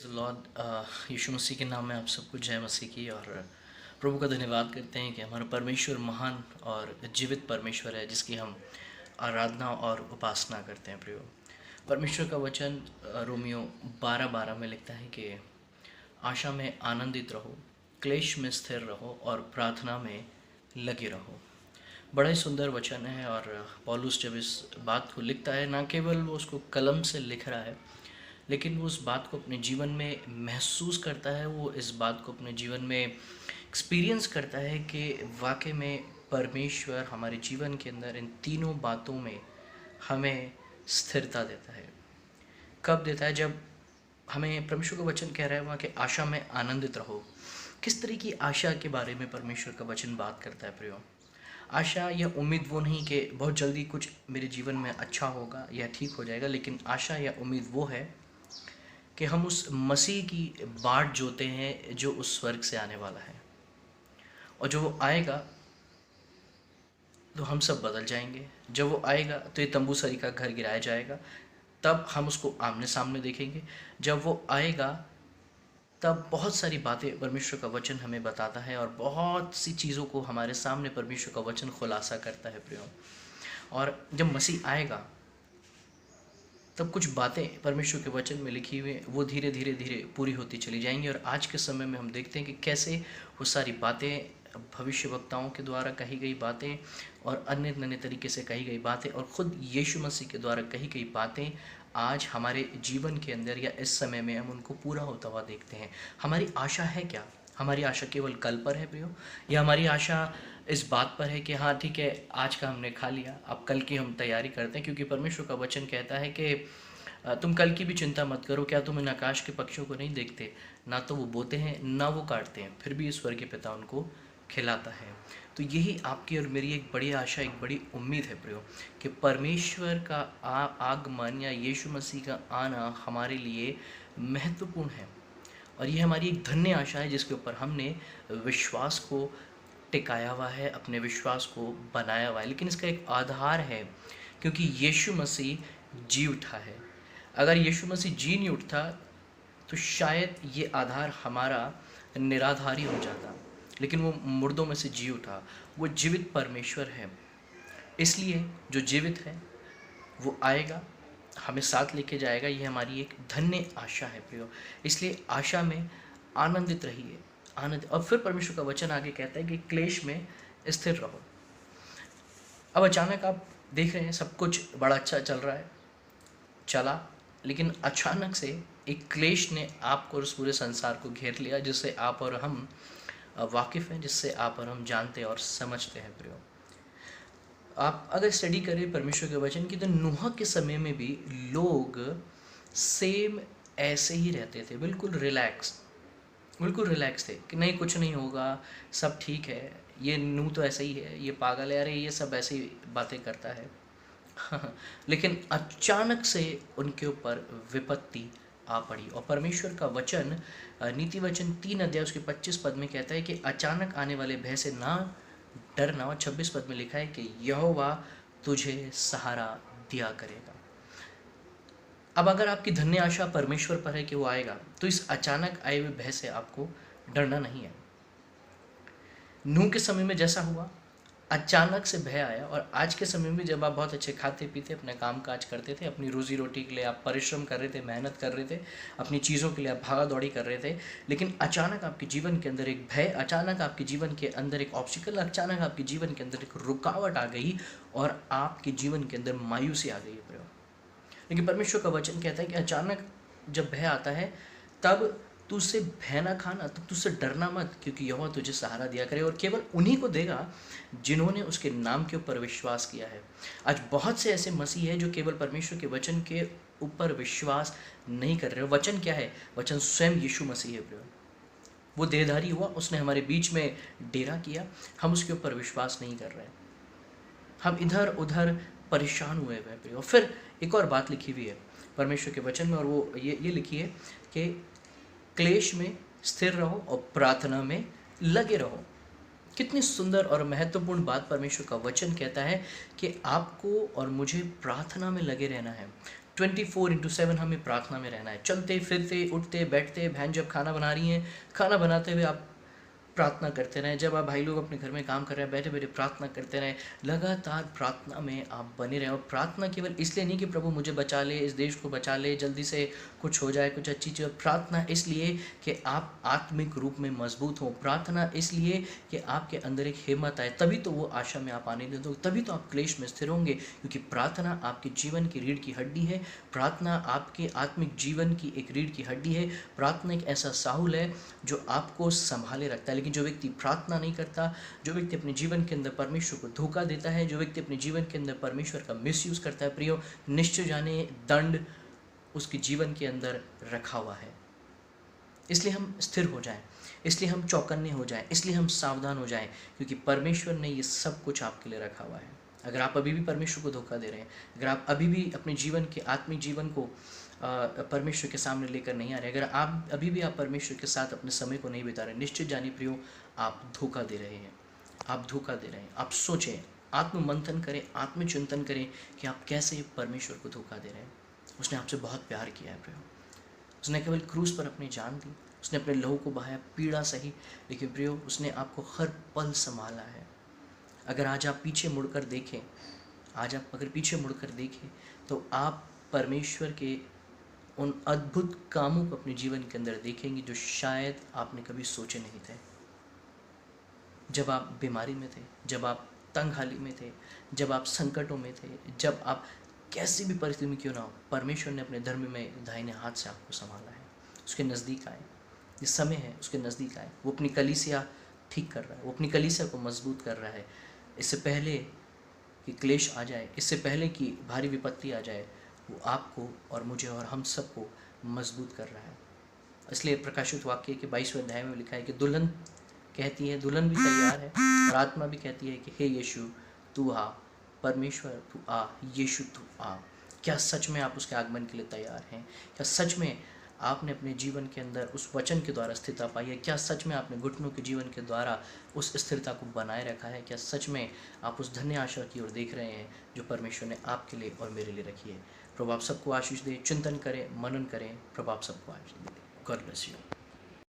Lord यीशु मसीह के नाम में आप सबको जय मसीह की। और प्रभु का धन्यवाद करते हैं कि हमारा परमेश्वर महान और जीवित परमेश्वर है, जिसकी हम आराधना और उपासना करते हैं। प्रियो, परमेश्वर का वचन रोमियो 12:12 में लिखता है कि आशा में आनंदित रहो, क्लेश में स्थिर रहो और प्रार्थना में लगे रहो। बड़ा ही सुंदर वचन है। और पौलुस जब इस बात को लिखता है, ना केवल वो उसको कलम से लिख रहा है, लेकिन वो उस बात को अपने जीवन में महसूस करता है। वो इस बात को अपने जीवन में एक्सपीरियंस करता है कि वाकई में परमेश्वर हमारे जीवन के अंदर इन तीनों बातों में हमें स्थिरता देता है। कब देता है? जब हमें परमेश्वर का वचन कह रहा है वहाँ के आशा में आनंदित रहो। किस तरह की आशा के बारे में परमेश्वर का वचन बात करता है प्रियो? आशा या उम्मीद वो नहीं कि बहुत जल्दी कुछ मेरे जीवन में अच्छा होगा या ठीक हो जाएगा, लेकिन आशा या उम्मीद वो है कि हम उस मसीह की बाट जोते हैं जो उस स्वर्ग से आने वाला है, और जब वो आएगा तो हम सब बदल जाएंगे। जब वो आएगा तो ये तंबू सरी का घर गिराया जाएगा, तब हम उसको आमने सामने देखेंगे। जब वो आएगा तब बहुत सारी बातें परमेश्वर का वचन हमें बताता है, और बहुत सी चीज़ों को हमारे सामने परमेश्वर का वचन खुलासा करता है प्रियो। और जब मसीह आएगा तब कुछ बातें परमेश्वर के वचन में लिखी हुई वो धीरे धीरे धीरे पूरी होती चली जाएंगी। और आज के समय में हम देखते हैं कि कैसे वो सारी बातें, भविष्य वक्ताओं के द्वारा कही गई बातें और अन्य अन्य तरीके से कही गई बातें और ख़ुद यीशु मसीह के द्वारा कही गई बातें आज हमारे जीवन के अंदर या इस समय में हम उनको पूरा होता हुआ देखते हैं। हमारी आशा है क्या? हमारी आशा केवल कल पर है प्रियो, या हमारी आशा इस बात पर है कि हाँ ठीक है, आज का हमने खा लिया, अब कल की हम तैयारी करते हैं? क्योंकि परमेश्वर का वचन कहता है कि तुम कल की भी चिंता मत करो। क्या तुम इन आकाश के पक्षियों को नहीं देखते? ना तो वो बोते हैं ना वो काटते हैं, फिर भी ईश्वर के पिता उनको खिलाता है। तो यही आपकी और मेरी एक बड़ी आशा, एक बड़ी उम्मीद है प्रियो, कि परमेश्वर का आगमन या यीशु मसीह का आना हमारे लिए महत्वपूर्ण है। और ये हमारी एक धन्य आशा है जिसके ऊपर हमने विश्वास को टिकाया हुआ है, अपने विश्वास को बनाया हुआ है। लेकिन इसका एक आधार है, क्योंकि यीशु मसीह जी उठा है। अगर यीशु मसीह जी नहीं उठता तो शायद ये आधार हमारा निराधारी हो जाता, लेकिन वो मुर्दों में से जी उठा। वो जीवित परमेश्वर है, इसलिए जो जीवित है वो आएगा, हमें साथ लेके जाएगा। ये हमारी एक धन्य आशा है प्रियो। इसलिए आशा में आनंदित रहिए, आनंद। और फिर परमेश्वर का वचन आगे कहता है कि क्लेश में स्थिर रहो। अब अचानक आप देख रहे हैं सब कुछ बड़ा अच्छा चल रहा है, चला, लेकिन अचानक से एक क्लेश ने आपको और उस पूरे संसार को घेर लिया, जिससे आप और हम वाकिफ़ हैं, जिससे आप और हम जानते और समझते हैं प्रियो। आप अगर स्टडी करें परमेश्वर के वचन की, तो नूह के समय में भी लोग सेम ऐसे ही रहते थे, बिल्कुल रिलैक्स थे कि नहीं कुछ नहीं होगा, सब ठीक है, ये नूह तो ऐसा ही है, ये पागल है, अरे ये सब ऐसी बातें करता है। लेकिन अचानक से उनके ऊपर विपत्ति आ पड़ी। और परमेश्वर का वचन नीति वचन 3 अध्याय उसके 25 पद में कहता है कि अचानक आने वाले भय से ना डरना। और 26 पद में लिखा है कि यहोवा तुझे सहारा दिया करेगा। अब अगर आपकी धन्य आशा परमेश्वर पर है कि वो आएगा, तो इस अचानक आए हुए भय से आपको डरना नहीं है। नूह के समय में जैसा हुआ, अचानक से भय आया। और आज के समय में जब आप बहुत अच्छे खाते पीते, अपने काम काज करते थे, अपनी रोजी रोटी के लिए आप परिश्रम कर रहे थे, मेहनत कर रहे थे, अपनी चीज़ों के लिए आप भागा दौड़ी कर रहे थे, लेकिन अचानक आपके जीवन के अंदर एक भय, अचानक आपके जीवन के अंदर एक ऑब्स्टिकल, अचानक आपके जीवन के अंदर एक रुकावट आ गई और आपके जीवन के अंदर मायूसी आ गई। लेकिन परमेश्वर का वचन कहता है कि अचानक जब भय आता है तब तू उससे भय ना खाना, तब तुझसे डरना मत, क्योंकि यहोवा तुझे सहारा दिया करे। और केवल उन्हीं को देगा जिन्होंने उसके नाम के ऊपर विश्वास किया है। आज बहुत से ऐसे मसीह हैं जो केवल परमेश्वर के वचन के ऊपर विश्वास नहीं कर रहे। वचन क्या है? वचन स्वयं यीशु मसीह है प्रियो। वो देहधारी हुआ, उसने हमारे बीच में डेरा किया, हम उसके ऊपर विश्वास नहीं कर रहे, हम इधर उधर परेशान हुए हुए प्रियो। फिर एक और बात लिखी हुई है परमेश्वर के वचन में, और वो ये लिखी है कि क्लेश में स्थिर रहो और प्रार्थना में लगे रहो। कितनी सुंदर और महत्वपूर्ण बात परमेश्वर का वचन कहता है कि आपको और मुझे प्रार्थना में लगे रहना है। 24/7 हमें प्रार्थना में रहना है। चलते फिरते उठते बैठते, बहन जब खाना बना रही हैं, खाना बनाते हुए आप प्रार्थना करते रहें। जब आप भाई लोग अपने घर में काम कर रहे हैं, बैठे बैठे प्रार्थना करते रहें। लगातार प्रार्थना में आप बने रहें। और प्रार्थना केवल इसलिए नहीं कि प्रभु मुझे बचा ले, इस देश को बचा ले, जल्दी से कुछ हो जाए, कुछ अच्छी चीज़। प्रार्थना इसलिए कि आप आत्मिक रूप में मजबूत हों। प्रार्थना इसलिए कि आपके अंदर एक हिम्मत आए, तभी तो वो आशा में आप आने देते हो, तभी तो आप क्लेश में स्थिर होंगे। क्योंकि प्रार्थना आपके जीवन की रीढ़ की हड्डी है। प्रार्थना आपके आत्मिक जीवन की एक रीढ़ की हड्डी है। प्रार्थना एक ऐसा साहुल है जो आपको संभाले रखता है। लेकिन जो व्यक्ति प्रार्थना नहीं करता, जो व्यक्ति अपने जीवन के अंदर परमेश्वर को धोखा देता है, जो व्यक्ति अपने जीवन के अंदर परमेश्वर का मिसयूज करता है, प्रियो, निश्चय जाने दंड उसके जीवन के अंदर रखा हुआ है। इसलिए हम स्थिर हो जाएं, इसलिए हम चौकन्ने हो जाएं, इसलिए हम सावधान हो जाएं, क्योंकि परमेश्वर ने ये सब कुछ आपके लिए रखा हुआ है। अगर आप अभी भी परमेश्वर को धोखा दे रहे हैं, अगर आप अभी भी अपने जीवन के आत्मिक जीवन को परमेश्वर के सामने लेकर नहीं आ रहे, अगर आप अभी भी आप परमेश्वर के साथ अपने समय को नहीं बिता रहे, निश्चित जानिए प्रियो, आप धोखा दे रहे हैं। आप धोखा दे रहे हैं। आप सोचें, आत्ममंथन करें, आत्मचिंतन करें कि आप कैसे परमेश्वर को धोखा दे रहे हैं। उसने आपसे बहुत प्यार किया है प्रियो। उसने केवल क्रूस पर अपनी जान दी, उसने अपने लहू को बहाया, पीड़ा सही, लेकिन प्रियो उसने आपको हर पल संभाला है। अगर आज आप पीछे मुड़कर देखें, आज आप अगर पीछे मुड़कर देखें तो आप परमेश्वर के उन अद्भुत कामों को अपने जीवन के अंदर देखेंगे जो शायद आपने कभी सोचे नहीं थे। जब आप बीमारी में थे, जब आप तंगहाली में थे, जब आप संकटों में थे, जब आप कैसी भी परिस्थिति में क्यों ना हो, परमेश्वर ने अपने धर्म में दाहिने हाथ से आपको संभाला है। उसके नज़दीक आए, ये समय है, उसके नज़दीक आए। वो अपनी कलीसिया ठीक कर रहा है, वो अपनी कलीसिया को मजबूत कर रहा है। इससे पहले कि क्लेश आ जाए, इससे पहले कि भारी विपत्ति आ जाए, वो आपको और मुझे और हम सबको मजबूत कर रहा है। इसलिए प्रकाशित वाक्य के 22वें अध्याय में लिखा है कि दुल्हन कहती है, दुल्हन भी तैयार है, और आत्मा भी कहती है कि हे यीशु तू आ, परमेश्वर तू आ, यीशु तू आ। क्या सच में आप उसके आगमन के लिए तैयार हैं? क्या सच में आपने अपने जीवन के अंदर उस वचन के द्वारा स्थिरता पाई है? क्या सच में आपने घुटनों के जीवन के द्वारा उस स्थिरता को बनाए रखा है? क्या सच में आप उस धन्य आशा की ओर देख रहे हैं जो परमेश्वर ने आपके लिए और मेरे लिए रखी है? प्रभु आप सबको आशीष दे। चिंतन करें, मनन करें। प्रभु आप सबको आशीष दे। God bless you.